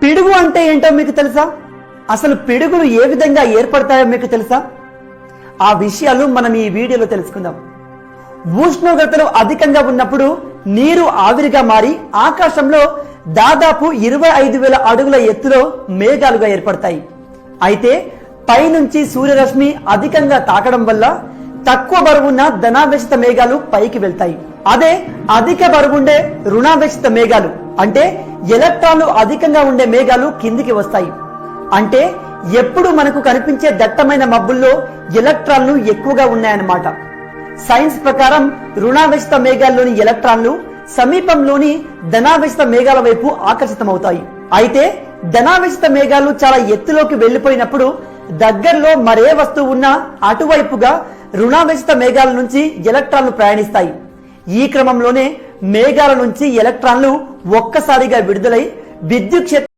పిడుగు అంటే ఏంటో మీకు తెలుసా? అసలు పిడుగులు ఏ విధంగా ఏర్పడతాయో మీకు తెలుసా? ఆ విషయాలు మనం ఈ వీడియోలో తెలుసుకుందాం. ఉష్ణోగ్రతలు అధికంగా ఉన్నప్పుడు నీరు ఆవిరిగా మారి ఆకాశంలో దాదాపు 25,000 అడుగుల ఎత్తులో మేఘాలుగా ఏర్పడతాయి. అయితే పైనుంచి సూర్యరశ్మి అధికంగా తాకడం వల్ల తక్కువ బరువున్న ధనావేశిత మేఘాలు పైకి వెళ్తాయి. అదే అధిక బరువుండే రుణావేశిత మేఘాలు అంటే ఎలక్ట్రాన్లు అధికంగా ఉండే మేఘాలు కిందికి వస్తాయి. అంటే ఎప్పుడు మనకు కనిపించే దట్టమైన మబ్బుల్లో ఎలక్ట్రాన్లు ఎక్కువగా ఉన్నాయన్నమాట. సైన్స్ ప్రకారం రుణావేశిత మేఘాల్లోని ఎలక్ట్రాన్లు సమీపంలోని ధనావేశిత మేఘాల వైపు ఆకర్షితమవుతాయి. అయితే ధనావేశిత మేఘాలు చాలా ఎత్తులోకి వెళ్లిపోయినప్పుడు దగ్గరలో మరే వస్తువు ఉన్నా అటువైపుగా రుణావేశిత మేఘాల నుంచి ఎలక్ట్రాన్లు ప్రయాణిస్తాయి. ఈ క్రమంలోనే మేఘాల నుంచి ఎలక్ట్రాన్లు ఒక్కసారిగా విడుదలై విద్యుత్ క్షేత్ర